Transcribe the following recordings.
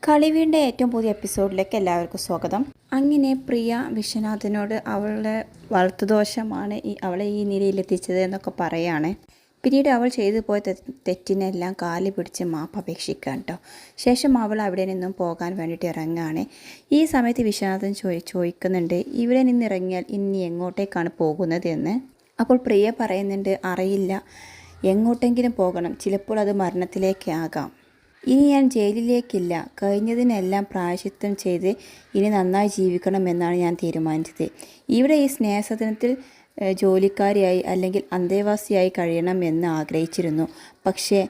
കളിവീടിൻ്റെ ഏറ്റവും പുതിയ എപ്പിസോഡിലേക്ക് എല്ലാവർക്കും സ്വാഗതം. അങ്ങനെ പ്രിയ വിശ്വനാഥനോട് അവളുടെ വളർത്തുദോഷമാണ് അവളെ ഈ നിലയിലെത്തിച്ചത് എന്നൊക്കെ പറയാണ്. പിന്നീട് അവൾ ചെയ്തു പോയ തെറ്റിനെല്ലാം കാല് പിടിച്ച് മാപ്പ് അപേക്ഷിക്കാൻ കേട്ടോ. ശേഷം അവൾ അവിടെ നിന്നും പോകാൻ വേണ്ടിയിട്ട് ഇറങ്ങുകയാണ്. ഈ സമയത്ത് വിശ്വനാഥൻ ചോദിക്കുന്നുണ്ട്, ഇവിടെ നിന്ന് ഇറങ്ങിയാൽ ഇനി എങ്ങോട്ടേക്കാണ് പോകുന്നത് എന്ന്. അപ്പോൾ പ്രിയ പറയുന്നുണ്ട്, അറിയില്ല, എങ്ങോട്ടെങ്കിലും പോകണം, ചിലപ്പോൾ അത് മരണത്തിലേക്കാകാം. ഇനി ഞാൻ ജയിലിലേക്കില്ല, കഴിഞ്ഞതിനെല്ലാം പ്രായശ്ചിത്തം ചെയ്ത് ഇനി നന്നായി ജീവിക്കണമെന്നാണ് ഞാൻ തീരുമാനിച്ചത്. ഇവിടെ ഈ സ്നേഹസദനത്തിൽ ജോലിക്കാരിയായി അല്ലെങ്കിൽ അന്തേവാസിയായി കഴിയണമെന്ന് ആഗ്രഹിച്ചിരുന്നു. പക്ഷേ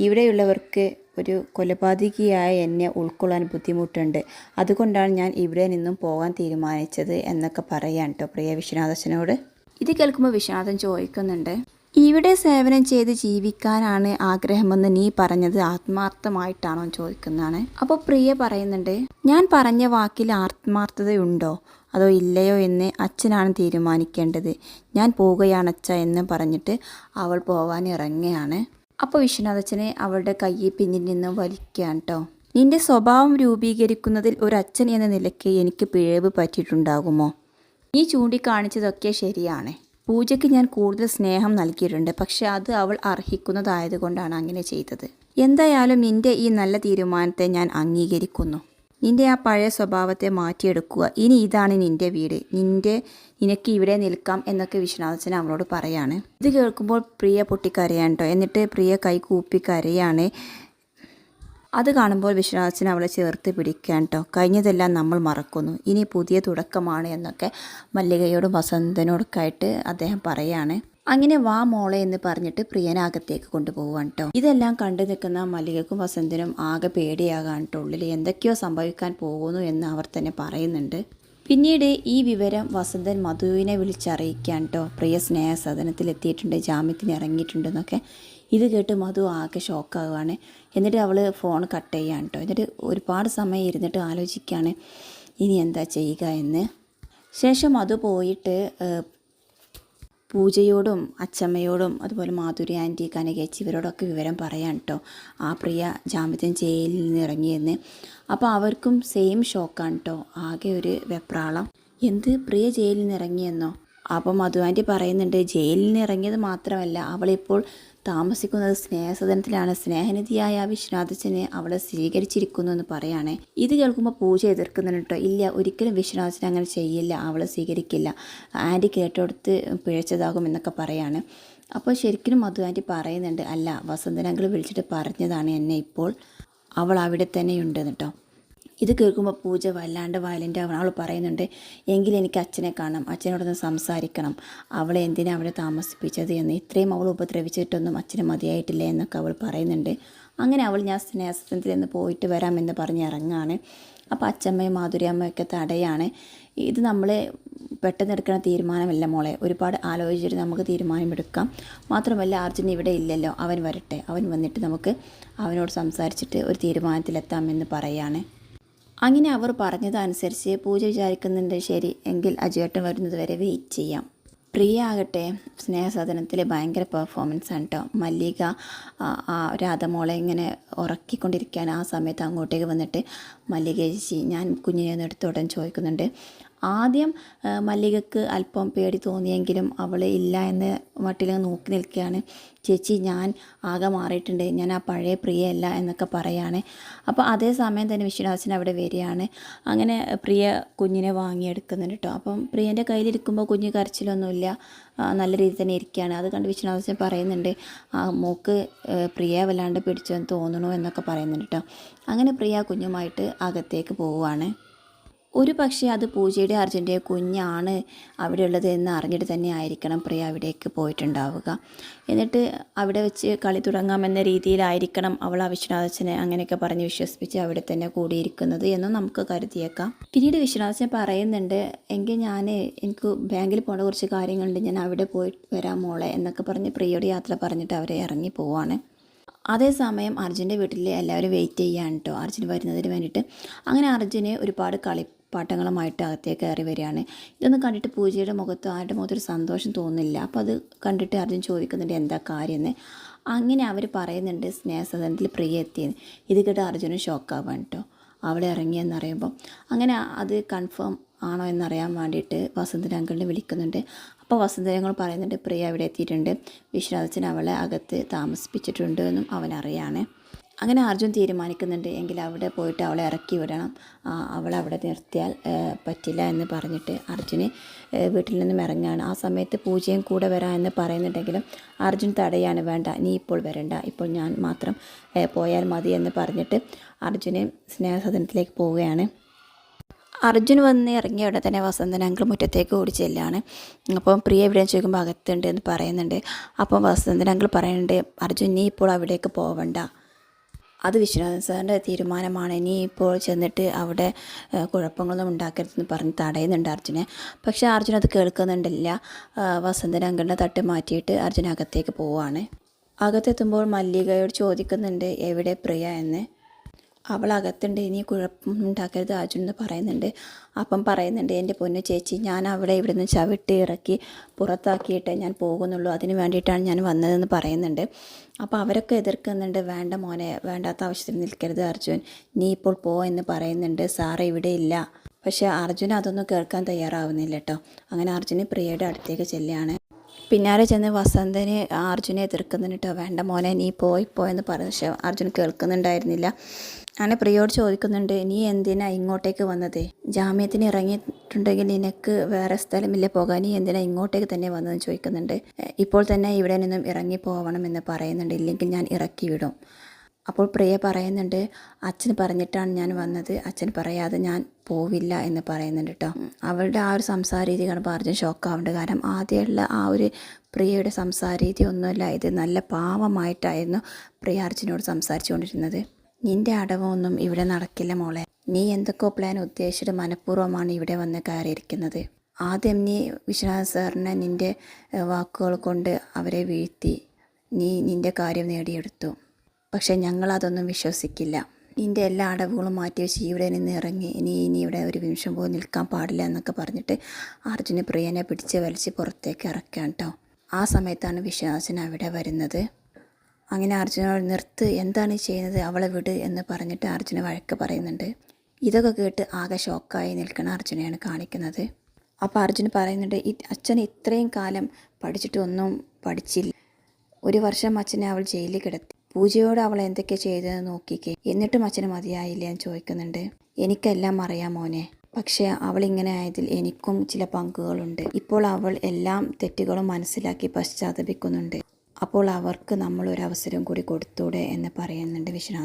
ഇവിടെയുള്ളവർക്ക് ഒരു കൊലപാതകിയായ എന്നെ ഉൾക്കൊള്ളാൻ ബുദ്ധിമുട്ടുണ്ട്. അതുകൊണ്ടാണ് ഞാൻ ഇവിടെ നിന്നും പോകാൻ തീരുമാനിച്ചത് എന്നൊക്കെ പറയാൻ കേട്ടോ പ്രിയ വിശ്വനാഥനോട്. ഇത് കേൾക്കുമ്പോൾ വിശ്വനാഥൻ ചോദിക്കുന്നുണ്ട്, ഇവിടെ സേവനം ചെയ്ത് ജീവിക്കാനാണ് ആഗ്രഹമെന്ന് നീ പറഞ്ഞത് ആത്മാർത്ഥമായിട്ടാണോ ചോദിക്കുന്നതാണ്. അപ്പോൾ പ്രിയ പറയുന്നുണ്ട്, ഞാൻ പറഞ്ഞ വാക്കിൽ ആത്മാർത്ഥതയുണ്ടോ അതോ ഇല്ലയോ എന്ന് അച്ഛനാണ് തീരുമാനിക്കേണ്ടത്. ഞാൻ പോവുകയാണച്ഛ എന്ന് പറഞ്ഞിട്ട് അവൾ പോകാൻ ഇറങ്ങുകയാണ്. അപ്പോൾ വിശ്വനാഥച്ചനെ അവളുടെ കയ്യിൽ പിന്നിൽ നിന്നും വലിക്കുകയാണ് കേട്ടോ. നിന്റെ സ്വഭാവം രൂപീകരിക്കുന്നതിൽ ഒരു അച്ഛൻ എന്ന നിലയ്ക്ക് എനിക്ക് പിഴവ് പറ്റിയിട്ടുണ്ടാകുമോ? നീ ചൂണ്ടിക്കാണിച്ചതൊക്കെ ശരിയാണ്. പൂജയ്ക്ക് ഞാൻ കൂടുതൽ സ്നേഹം നൽകിയിട്ടുണ്ട്, പക്ഷെ അത് അവൾ അർഹിക്കുന്നതായതുകൊണ്ടാണ് അങ്ങനെ ചെയ്തത്. എന്തായാലും നിന്റെ ഈ നല്ല തീരുമാനത്തെ ഞാൻ അംഗീകരിക്കുന്നു. നിന്റെ ആ പഴയ സ്വഭാവത്തെ മാറ്റിയെടുക്കുക. ഇനി ഇതാണ് നിന്റെ വീട്, നിനക്ക് ഇവിടെ നിൽക്കാം എന്നൊക്കെ വിശ്വനാഥൻ അവളോട് പറയാണ്. ഇത് കേൾക്കുമ്പോൾ പ്രിയ പൊട്ടിക്കരയാണ് കേട്ടോ. എന്നിട്ട് പ്രിയ കൈ കൂപ്പി കരയാണ്. അത് കാണുമ്പോൾ വിശ്വനാഥൻ അവളെ ചേർത്ത് പിടിക്കാൻ കേട്ടോ. കഴിഞ്ഞതെല്ലാം നമ്മൾ മറക്കുന്നു, ഇനി പുതിയ തുടക്കമാണ് എന്നൊക്കെ മല്ലികയോടും വസന്തനോടൊക്കെ ആയിട്ട് അദ്ദേഹം പറയാണ്. അങ്ങനെ വാ മോളെ എന്ന് പറഞ്ഞിട്ട് പ്രിയനകത്തേക്ക് കൊണ്ടുപോകാൻ കേട്ടോ. ഇതെല്ലാം കണ്ടു നിൽക്കുന്ന മല്ലികക്കും വസന്തനും ആകെ പേടിയാകാൻ കേട്ടോ. ഉള്ളിൽ എന്തൊക്കെയോ സംഭവിക്കാൻ പോകുന്നു എന്ന് അവർ തന്നെ പറയുന്നുണ്ട്. പിന്നീട് ഈ വിവരം വസന്തൻ മധുവിനെ വിളിച്ചറിയിക്കാൻ കേട്ടോ. പ്രിയ സ്നേഹസദനത്തിലെത്തിയിട്ടുണ്ട്, ജാമ്യത്തിന് ഇറങ്ങിയിട്ടുണ്ടെന്നൊക്കെ. ഇത് കേട്ട് മധു ആകെ ഷോക്കാവുകയാണ്. എന്നിട്ട് അവൾ ഫോൺ കട്ട് ചെയ്യുകയാണ് കേട്ടോ. എന്നിട്ട് ഒരുപാട് സമയം ഇരുന്നിട്ട് ആലോചിക്കുകയാണ് ഇനി എന്താ ചെയ്യുക എന്ന്. ശേഷം മധു പോയിട്ട് പൂജയോടും അച്ചമ്മയോടും അതുപോലെ മാധുരി ആൻറ്റി, കനകേച്ചി ഇവരോടൊക്കെ വിവരം പറയാൻ കേട്ടോ. ആ പ്രിയ ജാമ്യത്തിന് ജയിലിൽ നിന്ന് ഇറങ്ങിയെന്ന്. അപ്പോൾ അവർക്കും സെയിം ഷോക്കാണ് കേട്ടോ. ആകെ ഒരു വെപ്രാളം. എന്ത്, പ്രിയ ജയിലിൽ നിന്ന് ഇറങ്ങിയെന്നോ? അപ്പോൾ മധു ആൻറ്റി പറയുന്നുണ്ട്, ജയിലിൽ നിന്ന് ഇറങ്ങിയത് മാത്രമല്ല, അവളിപ്പോൾ താമസിക്കുന്നത് സ്നേഹസദനത്തിലാണ്. സ്നേഹനിധിയായ വിശ്വനാഥച്ചനെ അവളെ സ്വീകരിച്ചിരിക്കുന്നു എന്ന് പറയുകയാണ്. ഇത് കേൾക്കുമ്പോൾ പൂജ എതിർക്കുന്നുണ്ട് കേട്ടോ. ഇല്ല, ഒരിക്കലും വിശ്വനാഥച്ചൻ അങ്ങനെ ചെയ്യില്ല, അവളെ സ്വീകരിക്കില്ല, ആൻറ്റി കേട്ടോടുത്ത് പിഴച്ചതാകും എന്നൊക്കെ പറയാണ്. അപ്പോൾ ശരിക്കും മധു ആൻറ്റി പറയുന്നുണ്ട്, അല്ല, വസന്തനങ്ങൾ വിളിച്ചിട്ട് പറഞ്ഞതാണ് എന്നെ, ഇപ്പോൾ അവൾ അവിടെ തന്നെയുണ്ട് കേട്ടോ. ഇത് കേൾക്കുമ്പോൾ പൂജ വല്ലാണ്ട് വയലൻ്റ് ആവണം. അവൾ പറയുന്നുണ്ട്, എങ്കിൽ എനിക്ക് അച്ഛനെ കാണാം, അച്ഛനോടൊന്ന് സംസാരിക്കണം, അവളെ എന്തിനാണ് അവിടെ താമസിപ്പിച്ചത് എന്ന്. ഇത്രയും അവൾ ഉപദ്രവിച്ചിട്ടൊന്നും അച്ഛന് മതിയായിട്ടില്ല എന്നൊക്കെ അവൾ പറയുന്നുണ്ട്. അങ്ങനെ അവൾ ഞാൻ സ്നേഹസദനത്തിൽ നിന്ന് പോയിട്ട് വരാമെന്ന് പറഞ്ഞ് ഇറങ്ങാണ്. അപ്പോൾ അച്ഛമ്മയും മാധുര്യമ്മയൊക്കെ തടയാണ്. ഇത് നമ്മൾ പെട്ടെന്ന് എടുക്കുന്ന തീരുമാനമല്ല മോളെ, ഒരുപാട് ആലോചിച്ചിട്ട് നമുക്ക് തീരുമാനമെടുക്കാം. മാത്രമല്ല അർജുൻ ഇവിടെ ഇല്ലല്ലോ, അവൻ വരട്ടെ, അവൻ വന്നിട്ട് നമുക്ക് അവനോട് സംസാരിച്ചിട്ട് ഒരു തീരുമാനത്തിലെത്താമെന്ന് പറയാണ്. അങ്ങനെ അവർ പറഞ്ഞതനുസരിച്ച് പൂജ വിചാരിക്കുന്നുണ്ട്, ശരി എങ്കിൽ അജുവേട്ടൻ വരുന്നത് വരെ വെയിറ്റ് ചെയ്യാം. പ്രിയ ആകട്ടെ സ്നേഹസദനത്തിൽ ഭയങ്കര പെർഫോമൻസാണ് കേട്ടോ. മല്ലിക രാധമോളെ ഇങ്ങനെ ഉറക്കിക്കൊണ്ടിരിക്കാൻ ആ സമയത്ത് അങ്ങോട്ടേക്ക് വന്നിട്ട് മല്ലിക ചേച്ചി, ഞാൻ കുഞ്ഞിനെ ഒന്ന് എടുത്തോടാൻ ചോദിക്കുന്നുണ്ട്. ആദ്യം മല്ലികക്ക് അല്പം പേടി തോന്നിയെങ്കിലും അവൾ ഇല്ല എന്ന് മട്ടിൽ നോക്കി നിൽക്കുകയാണ്. ചേച്ചി, ഞാൻ ആകെ മാറിയിട്ടുണ്ട്, ഞാൻ ആ പഴയ പ്രിയയല്ല എന്നൊക്കെ പറയാണ്. അപ്പോൾ അതേ സമയം തന്നെ വിശ്വനാഥൻ അവിടെ വരികയാണ്. അങ്ങനെ പ്രിയ കുഞ്ഞിനെ വാങ്ങിയെടുക്കുന്നുണ്ട് കേട്ടോ. അപ്പം പ്രിയൻ്റെ കയ്യിലിരിക്കുമ്പോൾ കുഞ്ഞ് കരച്ചിലൊന്നുമില്ല, നല്ല രീതിയിൽ തന്നെ ഇരിക്കുകയാണ്. അത് കണ്ട് വിശ്വനാഥൻ പറയുന്നുണ്ട്, മോക്ക് പ്രിയ വല്ലാണ്ട് പിടിച്ചെന്ന് തോന്നണു എന്നൊക്കെ പറയുന്നുണ്ട് കേട്ടോ. അങ്ങനെ പ്രിയ കുഞ്ഞുമായിട്ട് അകത്തേക്ക് പോവുകയാണ്. ഒരു പക്ഷേ അത് പൂജയുടെ അർജുൻ്റെ കുഞ്ഞാണ് അവിടെയുള്ളത് എന്ന് അറിഞ്ഞിട്ട് തന്നെ ആയിരിക്കണം പ്രിയ അവിടേക്ക് പോയിട്ടുണ്ടാവുക. എന്നിട്ട് അവിടെ വെച്ച് കളി തുടങ്ങാമെന്ന രീതിയിലായിരിക്കണം അവൾ വിശ്വനാഥനെ അങ്ങനെയൊക്കെ പറഞ്ഞ് വിശ്വസിപ്പിച്ച് അവിടെ തന്നെ കൂടിയിരിക്കുന്നത് എന്നും നമുക്ക് കരുതിയേക്കാം. പിന്നീട് വിശ്വനാഥൻ പറയുന്നുണ്ട്, എങ്കിൽ എനിക്ക് ബാങ്കിൽ പോകേണ്ട കുറച്ച് കാര്യങ്ങളുണ്ട്, ഞാൻ അവിടെ പോയി വരാം മോളെ എന്നൊക്കെ പറഞ്ഞ് പ്രിയയുടെ യാത്ര പറഞ്ഞിട്ട് അവരെ ഇറങ്ങി പോവാണ്. അതേസമയം അർജുൻ്റെ വീട്ടിൽ എല്ലാവരും വെയിറ്റ് ചെയ്യാണ് കേട്ടോ, അർജുൻ വരുന്നതിന് വേണ്ടിയിട്ട്. അങ്ങനെ അർജുന് ഒരുപാട് പാട്ടങ്ങളുമായിട്ട് അകത്തേക്ക് കയറി വരികയാണ്. ഇതൊന്നും കണ്ടിട്ട് പൂജയുടെ മുഖത്ത് ആരുടെ മുഖത്തൊരു സന്തോഷം തോന്നുന്നില്ല. അപ്പോൾ അത് കണ്ടിട്ട് അർജുൻ ചോദിക്കുന്നുണ്ട് എന്താ കാര്യമെന്ന്. അങ്ങനെ അവർ പറയുന്നുണ്ട് സ്നേഹസദനത്തിൽ പ്രിയ എത്തിയെന്ന്. ഇത് കേട്ട് അർജുനും ഷോക്കാവാൻ കേട്ടോ. അവിടെ ഇറങ്ങിയെന്നറിയുമ്പോൾ അങ്ങനെ അത് കൺഫേം ആണോ എന്നറിയാൻ വേണ്ടിയിട്ട് വസന്തൻ അങ്കിളിനെ വിളിക്കുന്നുണ്ട്. അപ്പോൾ വസന്തൻ അങ്കിൾ പറയുന്നുണ്ട് പ്രിയ അവിടെ എത്തിയിട്ടുണ്ട്, വിശ്വനാഥൻ അവളെ അകത്ത് താമസിപ്പിച്ചിട്ടുണ്ട് എന്നും അവനറിയാണ്. അങ്ങനെ അർജുൻ തീരുമാനിക്കുന്നുണ്ട് എങ്കിൽ അവിടെ പോയിട്ട് അവളെ ഇറക്കി വിടണം, അവളെ അവിടെ നിർത്തിയാൽ പറ്റില്ല എന്ന് പറഞ്ഞിട്ട് അർജുന് വീട്ടിൽ നിന്നും ഇറങ്ങുകയാണ്. ആ സമയത്ത് പൂജയും കൂടെ വരാമെന്ന് പറയുന്നുണ്ടെങ്കിലും അർജുൻ തടയാണ്, വേണ്ട നീ ഇപ്പോൾ വരണ്ട, ഇപ്പോൾ ഞാൻ മാത്രം പോയാൽ മതി എന്ന് പറഞ്ഞിട്ട് അർജുന് സ്നേഹസദനത്തിലേക്ക് പോവുകയാണ്. അർജുൻ വന്ന് ഇറങ്ങിയ ഉടനെ തന്നെ വസന്തൻ അങ്കിൾ മുറ്റത്തേക്ക് ഓടി ചെല്ലാണ്. അപ്പം പ്രിയ എവിടെയെന്ന് ചോദിക്കുമ്പോൾ അകത്തുണ്ട് എന്ന് പറയുന്നുണ്ട്. അപ്പം വസന്തൻ അങ്കിൾ പറയുന്നുണ്ട് അർജുൻ നീ ഇപ്പോൾ അവിടേക്ക് പോവണ്ട, അത് വിശ്വനാഥൻ സാറിൻ്റെ തീരുമാനമാണ്, നീ ഇപ്പോൾ ചെന്നിട്ട് അവിടെ കുഴപ്പങ്ങളൊന്നും ഉണ്ടാക്കരുതെന്ന് പറഞ്ഞ് തടയുന്നുണ്ട് അർജുനെ. പക്ഷേ അർജുൻ അത് കേൾക്കുന്നുണ്ടില്ല. വസന്തൻ അങ്കിളിനെ തട്ടി മാറ്റിയിട്ട് അർജുൻ അകത്തേക്ക് പോവുകയാണ്. അകത്തെത്തുമ്പോൾ മല്ലികയോട് ചോദിക്കുന്നുണ്ട് എവിടെ പ്രിയ എന്ന്. അവൾ അകത്തുണ്ട്, ഇനി കുഴപ്പം ഉണ്ടാക്കരുത് അർജുൻ എന്ന് പറയുന്നുണ്ട്. അപ്പം പറയുന്നുണ്ട് എൻ്റെ പൊന്നു ചേച്ചി, ഞാൻ അവളെ ഇവിടെ നിന്ന് ചവിട്ടി ഇറക്കി പുറത്താക്കിയിട്ടേ ഞാൻ പോകുന്നുള്ളൂ, അതിന് വേണ്ടിയിട്ടാണ് ഞാൻ വന്നതെന്ന് പറയുന്നുണ്ട്. അപ്പോൾ അവരൊക്കെ എതിർക്കുന്നുണ്ട്, വേണ്ട മോനെ, വേണ്ടാത്ത ആവശ്യത്തിന് നിൽക്കരുത് അർജുൻ, നീ ഇപ്പോൾ പോ എന്ന് പറയുന്നുണ്ട്. സാറ് ഇവിടെ ഇല്ല. പക്ഷേ അർജുൻ അതൊന്നും കേൾക്കാൻ തയ്യാറാവുന്നില്ല കേട്ടോ. അങ്ങനെ അർജുന് പ്രിയയുടെ അടുത്തേക്ക് ചെല്ലുകയാണ്. പിന്നാലെ ചെന്ന് വസന്തന് അർജുനെ എതിർക്കുന്നുണ്ട് കേട്ടോ, വേണ്ട മോനെ നീ പോയെന്ന് പറഞ്ഞു. പക്ഷേ അർജുൻ കേൾക്കുന്നുണ്ടായിരുന്നില്ല. അങ്ങനെ പ്രിയോട് ചോദിക്കുന്നുണ്ട് നീ എന്തിനാ ഇങ്ങോട്ടേക്ക് വന്നത്, ജാമ്യത്തിന് ഇറങ്ങിയിട്ടുണ്ടെങ്കിൽ നിനക്ക് വേറെ സ്ഥലമില്ല പോകാൻ, നീ എന്തിനാ ഇങ്ങോട്ടേക്ക് തന്നെ വന്നതെന്ന് ചോദിക്കുന്നുണ്ട്. ഇപ്പോൾ തന്നെ ഇവിടെ നിന്നും ഇറങ്ങി പോകണമെന്ന് പറയുന്നുണ്ട്, ഇല്ലെങ്കിൽ ഞാൻ ഇറക്കി വിടും. അപ്പോൾ പ്രിയ പറയുന്നുണ്ട് അച്ഛൻ പറഞ്ഞിട്ടാണ് ഞാൻ വന്നത്, അച്ഛൻ പറയാതെ ഞാൻ പോവില്ല എന്ന് പറയുന്നുണ്ട് കേട്ടോ. അവളുടെ ആ ഒരു സംസാര രീതി കാണുമ്പോൾ അർജുൻ ഷോക്കാവുന്നുണ്ട്. കാരണം ആദ്യമുള്ള ആ ഒരു പ്രിയയുടെ സംസാര രീതി ഒന്നുമല്ല, ഇത് നല്ല പാവമായിട്ടായിരുന്നു പ്രിയ അർജുനോട് സംസാരിച്ചുകൊണ്ടിരുന്നത്. നിൻ്റെ അടവൊന്നും ഇവിടെ നടക്കില്ല മോളെ, നീ എന്തൊക്കെയോ പ്ലാൻ ഉദ്ദേശിച്ചിട്ട് മനഃപൂർവ്വമാണ് ഇവിടെ വന്ന് കയറിയിരിക്കുന്നത്. ആദ്യം നീ വിശ്വനാഥ് സാറിനെ നിൻ്റെ വാക്കുകൾ കൊണ്ട് അവരെ വീഴ്ത്തി നീ നിൻ്റെ കാര്യം നേടിയെടുത്തു. പക്ഷേ ഞങ്ങളതൊന്നും വിശ്വസിക്കില്ല. നിൻ്റെ എല്ലാ അടവുകളും മാറ്റിവെച്ച് ഇവിടെ നിന്ന് ഇറങ്ങി, ഇനി ഇവിടെ ഒരു നിമിഷം പോലും നിൽക്കാൻ പാടില്ല എന്നൊക്കെ പറഞ്ഞിട്ട് അർജുന് പ്രിയനെ പിടിച്ച് വലിച്ച് പുറത്തേക്ക് ഇറക്കാൻ കേട്ടോ. ആ സമയത്താണ് വിശ്വനാഥൻ അവിടെ വരുന്നത്. അങ്ങനെ അർജുനോട് നിർത്ത്, എന്താണ് ചെയ്യുന്നത്, അവളെ വിട് എന്ന് പറഞ്ഞിട്ട് അർജുന വഴക്ക് പറയുന്നുണ്ട്. ഇതൊക്കെ കേട്ട് ആകെ ഷോക്കായി നിൽക്കുന്ന അർജുനെയാണ് കാണിക്കുന്നത്. അപ്പോൾ അർജുൻ പറയുന്നുണ്ട് അച്ഛൻ ഇത്രയും കാലം പഠിച്ചിട്ടൊന്നും പഠിച്ചില്ല, 1 വർഷം അച്ഛനെ അവൾ ജയിലിൽ കിടത്തി, പൂജയോട് അവൾ എന്തൊക്കെ ചെയ്തതെന്ന് നോക്കിക്കേ, എന്നിട്ടും അച്ഛന് മതിയായില്ലേ എന്ന് ചോദിക്കുന്നുണ്ട്. എനിക്കെല്ലാം അറിയാം മോനെ, പക്ഷേ അവളിങ്ങനെ ആയതിൽ എനിക്കും ചില പങ്കുകളുണ്ട്. ഇപ്പോൾ അവൾ എല്ലാം തെറ്റുകളും മനസ്സിലാക്കി പശ്ചാത്തപിക്കുന്നുണ്ട്. അപ്പോൾ അവർക്ക് നമ്മളൊരവസരം കൂടി കൊടുത്തൂടെ എന്ന് പറയുന്നുണ്ട് വിശ്വനാഥ്.